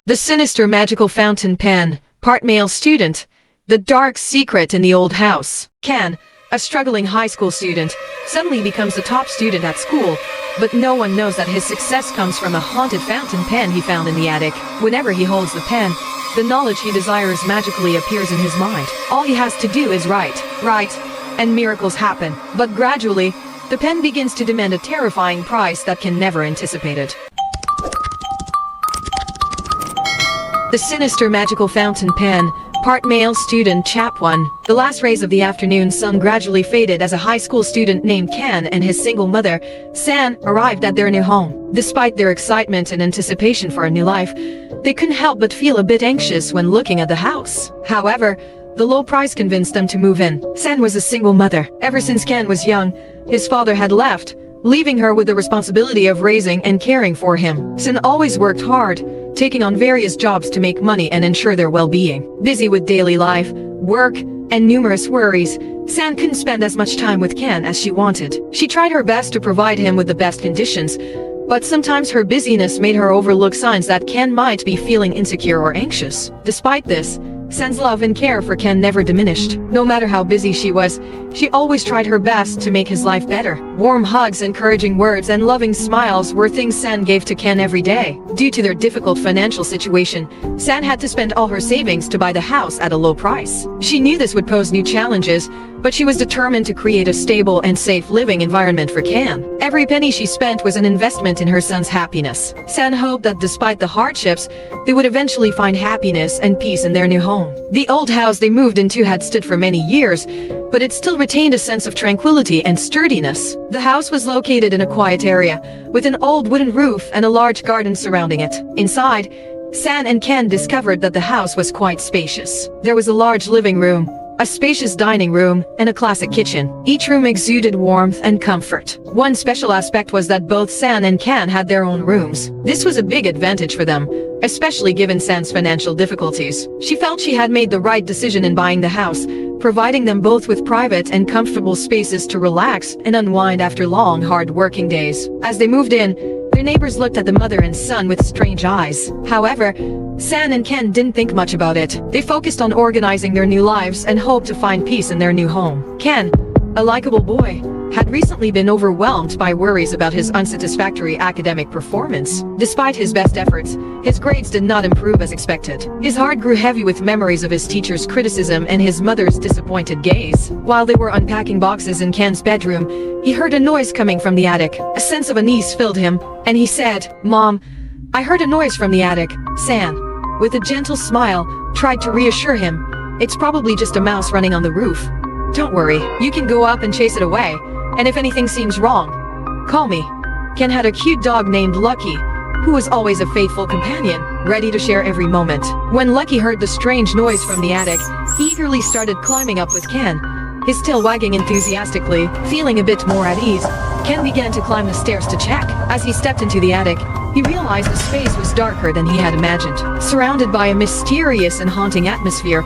The Sinister Magical Fountain Pen, part male student. The dark secret in the old house. Canh, a struggling high school student, suddenly becomes the top student at school, but no one knows that his success comes from a haunted fountain pen he found in the attic. Whenever he holds the pen, the knowledge he desires magically appears in his mind. All he has to do is write, and miracles happen. But gradually, the pen begins to demand a terrifying price that Canh never anticipated. The Sinister Magical Fountain Pen, part male student. Chap 1. The last rays of the afternoon sun gradually faded as a high school student named Canh and his single mother, San, arrived at their new home. Despite their excitement and anticipation for a new life, they couldn't help but feel a bit anxious when looking at the house. However, the low price convinced them to move in. San was a single mother. Ever since Canh was young, his father had left, leaving her with the responsibility of raising and caring for him. San always worked hard, taking on various jobs to make money and ensure their well-being. Busy with daily life, work, and numerous worries, San couldn't spend as much time with Canh as she wanted. She tried her best to provide him with the best conditions, but sometimes her busyness made her overlook signs that Canh might be feeling insecure or anxious. Despite this, San's love and care for Canh never diminished. No matter how busy she was, she always tried her best to make his life better. Warm hugs, encouraging words, and loving smiles were things San gave to Canh every day. Due to their difficult financial situation, San had to spend all her savings to buy the house at a low price. She knew this would pose new challenges, but she was determined to create a stable and safe living environment for Canh. Every penny she spent was an investment in her son's happiness. San hoped that despite the hardships, they would eventually find happiness and peace in their new home. The old house they moved into had stood for many years, but it still retained a sense of tranquility and sturdiness. The house was located in a quiet area, with an old wooden roof and a large garden surrounding it. Inside, San and Canh discovered that the house was quite spacious. There was a large living room, a spacious dining room, and a classic kitchen. Each room exuded warmth and comfort. One special aspect was that both San and Canh had their own rooms. This was a big advantage for them, especially given San's financial difficulties. She felt she had made the right decision in buying the house, providing them both with private and comfortable spaces to relax and unwind after long, hard working days. As they moved in, their neighbors looked at the mother and son with strange eyes. However, San and Canh didn't think much about it. They focused on organizing their new lives and hoped to find peace in their new home. Canh, a likable boy, had recently been overwhelmed by worries about his unsatisfactory academic performance. Despite his best efforts, his grades did not improve as expected. His heart grew heavy with memories of his teacher's criticism and his mother's disappointed gaze. While they were unpacking boxes in Canh's bedroom, he heard a noise coming from the attic. A sense of unease filled him, and he said, "Mom, I heard a noise from the attic." San, with a gentle smile, tried to reassure him, "It's probably just a mouse running on the roof. Don't worry, you can go up and chase it away, and if anything seems wrong, call me." Canh had a cute dog named Lucky, who was always a faithful companion, ready to share every moment. When Lucky heard the strange noise from the attic, he eagerly started climbing up with Canh, his tail wagging enthusiastically. Feeling a bit more at ease, Canh began to climb the stairs to check. As he stepped into the attic, he realized the space was darker than he had imagined. Surrounded by a mysterious and haunting atmosphere,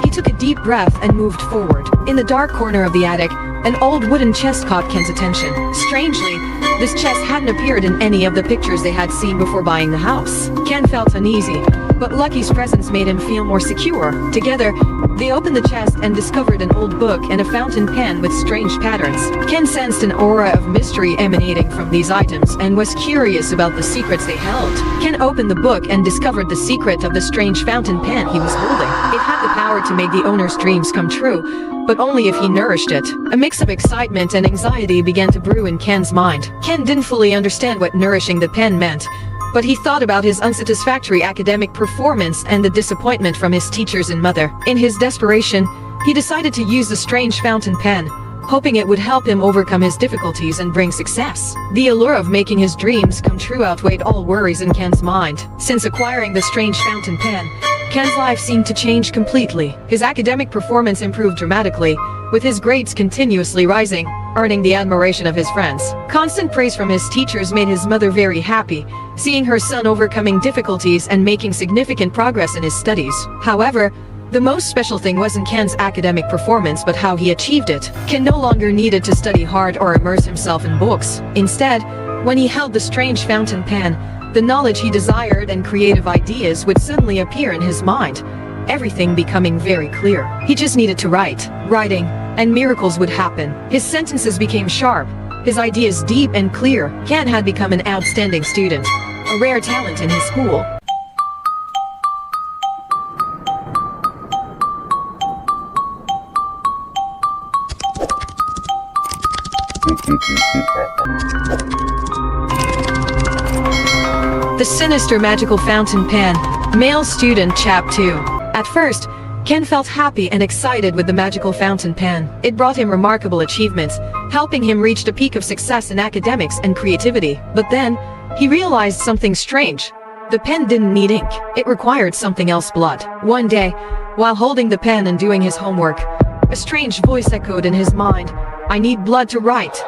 he took a deep breath and moved forward. In the dark corner of the attic, an old wooden chest caught Chen's attention. Strangely, this chest hadn't appeared in any of the pictures they had seen before buying the house. Canh felt uneasy, but Lucky's presence made him feel more secure. Together, they opened the chest and discovered an old book and a fountain pen with strange patterns. Canh sensed an aura of mystery emanating from these items and was curious about the secrets they held. Canh opened the book and discovered the secret of the strange fountain pen he was holding. It had the power to make the owner's dreams come true, but only if he nourished it. A mix of excitement and anxiety began to brew in Canh's mind. Canh didn't fully understand what nourishing the pen meant, but he thought about his unsatisfactory academic performance and the disappointment from his teachers and mother. In his desperation, he decided to use the strange fountain pen, hoping it would help him overcome his difficulties and bring success. The allure of making his dreams come true outweighed all worries in Canh's mind. Since acquiring the strange fountain pen, Canh's life seemed to change completely. His academic performance improved dramatically, with his grades continuously rising, earning the admiration of his friends. Constant praise from his teachers made his mother very happy, seeing her son overcoming difficulties and making significant progress in his studies. However, the most special thing wasn't Canh's academic performance but how he achieved it. Canh no longer needed to study hard or immerse himself in books. Instead, when he held the strange fountain pen, The knowledge he desired and creative ideas would suddenly appear in his mind, everything becoming very clear. He just needed to write. Writing, and miracles would happen. His sentences became sharp, his ideas deep and clear. Canh had become an outstanding student, a rare talent in his school. The Sinister Magical Fountain Pen, Male Student Chap 2. At first, Canh felt happy and excited with the magical fountain pen. It brought him remarkable achievements, helping him reach the peak of success in academics and creativity. But then, he realized something strange. The pen didn't need ink. It required something else, blood. One day, while holding the pen and doing his homework, a strange voice echoed in his mind. "I need blood to write."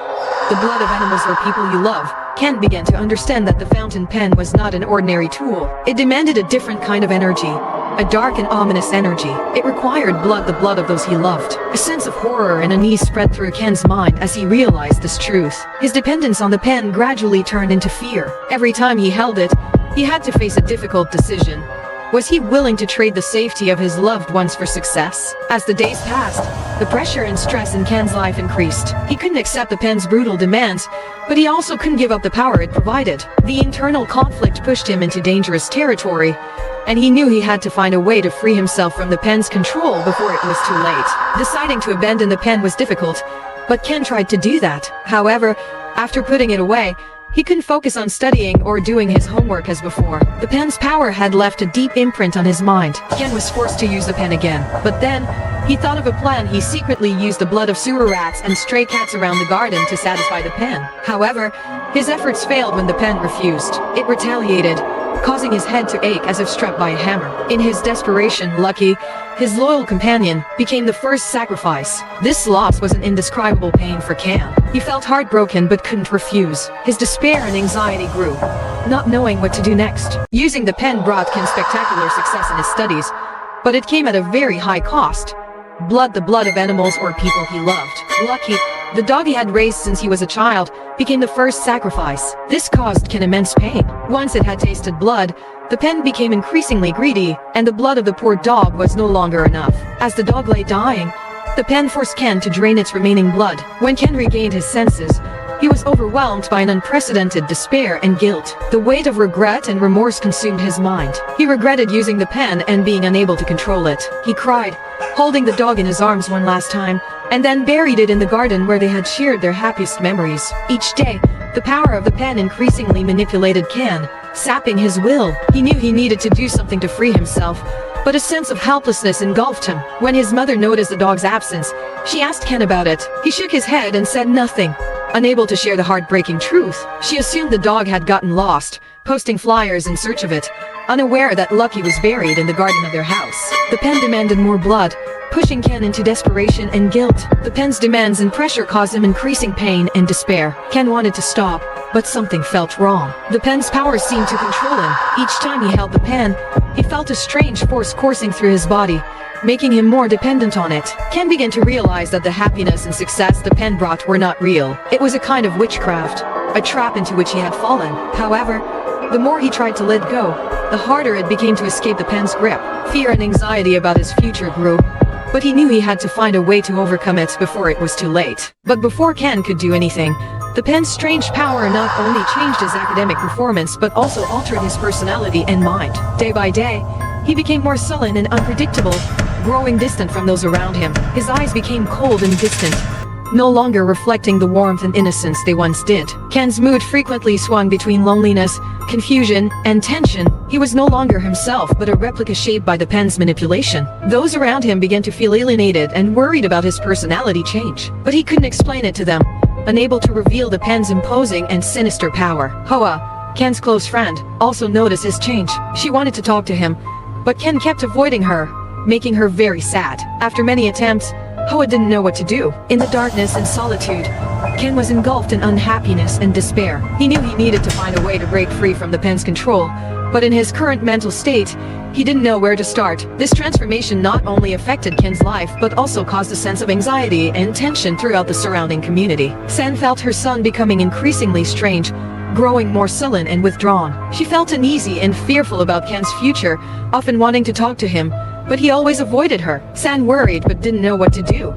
The blood of animals or people you love. Canh began to understand that the fountain pen was not an ordinary tool. It demanded a different kind of energy, a dark and ominous energy. It required blood, the blood of those he loved. A sense of horror and unease spread through Chen's mind as he realized this truth. His dependence on the pen gradually turned into fear. Every time he held it, he had to face a difficult decision. Was he willing to trade the safety of his loved ones for success? As the days passed, the pressure and stress in Chen's life increased. He couldn't accept the pen's brutal demands, but he also couldn't give up the power it provided. The internal conflict pushed him into dangerous territory, and he knew he had to find a way to free himself from the pen's control before it was too late. Deciding to abandon the pen was difficult, but Canh tried to do that. However, after putting it away, he couldn't focus on studying or doing his homework as before. The pen's power had left a deep imprint on his mind. Canh was forced to use the pen again. But then, he thought of a plan. He secretly used the blood of sewer rats and stray cats around the garden to satisfy the pen. However, his efforts failed when the pen refused. It retaliated, causing his head to ache as if struck by a hammer. In his desperation, Lucky, his loyal companion, became the first sacrifice. This loss was an indescribable pain for Canh. He felt heartbroken but couldn't refuse. His despair and anxiety grew, not knowing what to do next. Using the pen brought Canh spectacular success in his studies, but it came at a very high cost. Blood, the blood of animals or people he loved. Lucky, the dog he had raised since he was a child, became the first sacrifice. This caused Canh immense pain. Once it had tasted blood, the pen became increasingly greedy, and the blood of the poor dog was no longer enough. As the dog lay dying, the pen forced Canh to drain its remaining blood. When Canh regained his senses, he was overwhelmed by an unprecedented despair and guilt. The weight of regret and remorse consumed his mind. He regretted using the pen and being unable to control it. He cried, holding the dog in his arms one last time, and then buried it in the garden where they had shared their happiest memories. Each day, the power of the pen increasingly manipulated Canh, sapping his will. He knew he needed to do something to free himself, but a sense of helplessness engulfed him. When his mother noticed the dog's absence, she asked Canh about it. He shook his head and said nothing. Unable to share the heartbreaking truth, she assumed the dog had gotten lost, posting flyers in search of it, unaware that Lucky was buried in the garden of their house. The pen demanded more blood, pushing Canh into desperation and guilt. The pen's demands and pressure caused him increasing pain and despair. Canh wanted to stop, but something felt wrong. The pen's power seemed to control him. Each time he held the pen, he felt a strange force coursing through his body, making him more dependent on it. Canh began to realize that the happiness and success the pen brought were not real. It was a kind of witchcraft, a trap into which he had fallen. However, the more he tried to let go, the harder it became to escape the pen's grip. Fear and anxiety about his future grew, but he knew he had to find a way to overcome it before it was too late. But before Canh could do anything, the pen's strange power not only changed his academic performance but also altered his personality and mind. Day by day, he became more sullen and unpredictable, growing distant from those around him. His eyes became cold and distant, no longer reflecting the warmth and innocence they once did. Chen's mood frequently swung between loneliness, confusion, and tension. He was no longer himself, but a replica shaped by the pen's manipulation. Those around him began to feel alienated and worried about his personality change, but he couldn't explain it to them, unable to reveal the pen's imposing and sinister power. Hoa, Chen's close friend, also noticed his change. She wanted to talk to him, but Canh kept avoiding her, making her very sad. After many attempts, Hoa didn't know what to do. In the darkness and solitude, Canh was engulfed in unhappiness and despair. He knew he needed to find a way to break free from the pen's control, but in his current mental state, he didn't know where to start. This transformation not only affected Chen's life, but also caused a sense of anxiety and tension throughout the surrounding community. San felt her son becoming increasingly strange, growing more sullen and withdrawn. She felt uneasy and fearful about Chen's future, often wanting to talk to him, but he always avoided her. San worried but didn't know what to do.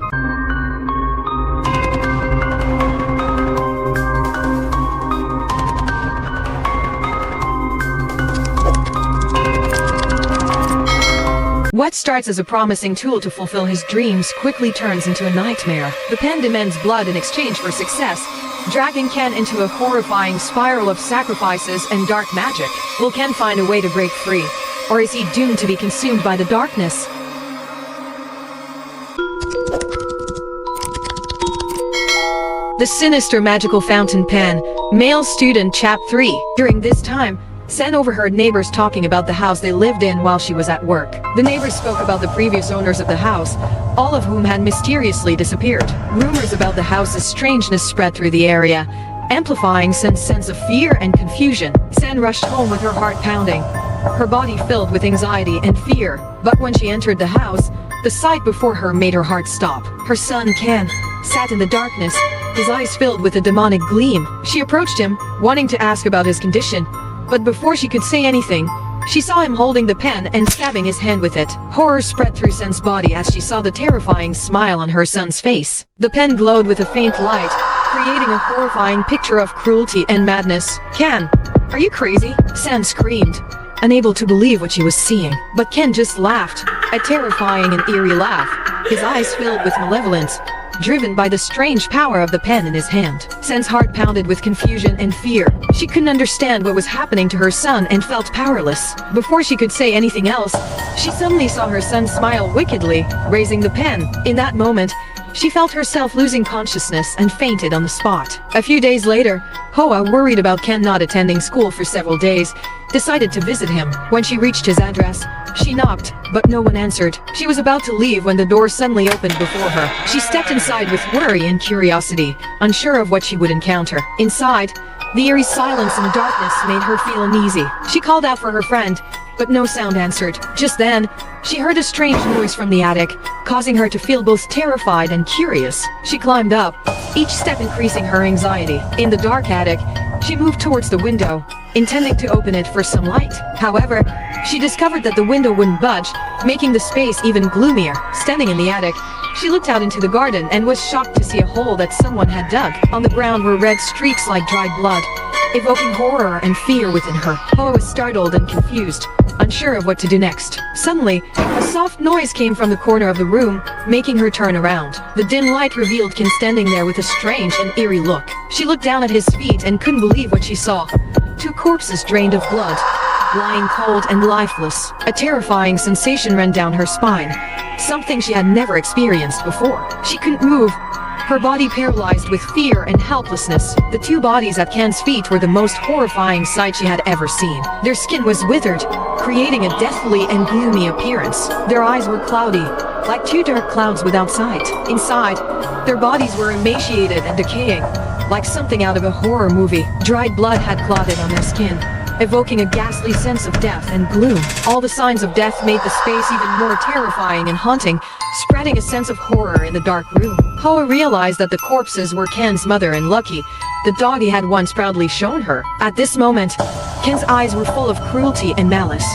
What starts as a promising tool to fulfill his dreams quickly turns into a nightmare. The pen demands blood in exchange for success, dragging Canh into a horrifying spiral of sacrifices and dark magic. Will Canh find a way to break free, or is he doomed to be consumed by the darkness? The Sinister Magical Fountain Pen, Male Student Chap 3. During this time, San overheard neighbors talking about the house they lived in while she was at work. The neighbors spoke about the previous owners of the house, all of whom had mysteriously disappeared. Rumors about the house's strangeness spread through the area, amplifying San's sense of fear and confusion. San rushed home with her heart pounding, her body filled with anxiety and fear. But when she entered the house, the sight before her made her heart stop. Her son, Canh, sat in the darkness, his eyes filled with a demonic gleam. She approached him, wanting to ask about his condition, but before she could say anything, she saw him holding the pen and stabbing his hand with it. Horror spread through San's body as she saw the terrifying smile on her son's face. The pen glowed with a faint light, creating a horrifying picture of cruelty and madness. "Canh, are you crazy?" San screamed, unable to believe what she was seeing. But Canh just laughed, a terrifying and eerie laugh, his eyes filled with malevolence, driven by the strange power of the pen in his hand. San's heart pounded with confusion and fear. She couldn't understand what was happening to her son and felt powerless. Before she could say anything else, she suddenly saw her son smile wickedly, raising the pen. In that moment, she felt herself losing consciousness and fainted on the spot. A few days later, Hoa, worried about Canh not attending school for several days, decided to visit him. When she reached his address, she knocked, but no one answered. She was about to leave when the door suddenly opened before her. She stepped inside with worry and curiosity, unsure of what she would encounter. Inside, the eerie silence and darkness made her feel uneasy. She called out for her friend, but no sound answered. Just then, she heard a strange noise from the attic, causing her to feel both terrified and curious. She climbed up, each step increasing her anxiety. In the dark attic, she moved towards the window, intending to open it for some light. However, she discovered that the window wouldn't budge, making the space even gloomier. Standing in the attic, she looked out into the garden and was shocked to see a hole that someone had dug. On the ground were red streaks like dried blood, evoking horror and fear within her. Hoa was startled and confused, unsure of what to do next. Suddenly, a soft noise came from the corner of the room, making her turn around. The dim light revealed Canh standing there with a strange and eerie look. She looked down at his feet and couldn't believe what she saw. Two corpses drained of blood, lying cold and lifeless. A terrifying sensation ran down her spine, something she had never experienced before. She couldn't move, her body paralyzed with fear and helplessness. The two bodies at Can's feet were the most horrifying sight she had ever seen. Their skin was withered, creating a deathly and gloomy appearance. Their eyes were cloudy, like two dark clouds without sight. Inside, their bodies were emaciated and decaying, like something out of a horror movie. Dried blood had clotted on their skin, evoking a ghastly sense of death and gloom. All the signs of death made the space even more terrifying and haunting, spreading a sense of horror in the dark room. Hoa realized that the corpses were Can's mother and Lucky, the dog he had once proudly shown her. At this moment, Can's eyes were full of cruelty and malice,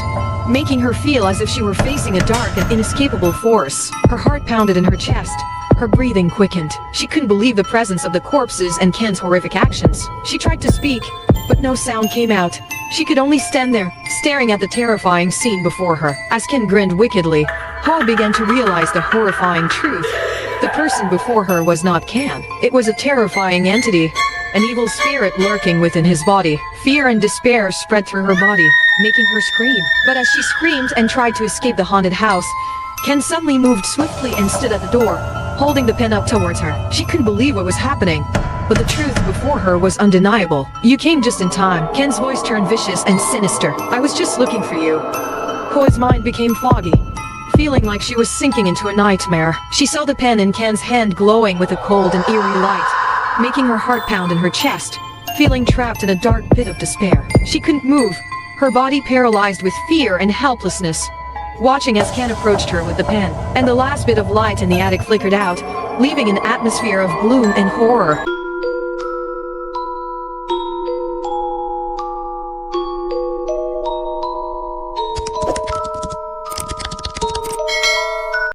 making her feel as if she were facing a dark and inescapable force. Her heart pounded in her chest, her breathing quickened. She couldn't believe the presence of the corpses and Can's horrific actions. She tried to speak, but no sound came out. She could only stand there, staring at the terrifying scene before her. As Canh grinned wickedly, Hoa began to realize the horrifying truth. The person before her was not Canh. It was a terrifying entity, an evil spirit lurking within his body. Fear and despair spread through her body, making her scream. But as she screamed and tried to escape the haunted house, Canh suddenly moved swiftly and stood at the door, holding the pen up towards her. She couldn't believe what was happening, but the truth before her was undeniable. "You came just in time." Can's voice turned vicious and sinister. "I was just looking for you." Hoa's mind became foggy, feeling like she was sinking into a nightmare. She saw the pen in Can's hand glowing with a cold and eerie light, making her heart pound in her chest, feeling trapped in a dark pit of despair. She couldn't move, her body paralyzed with fear and helplessness. Watching as Canh approached her with the pen, and the last bit of light in the attic flickered out, leaving an atmosphere of gloom and horror.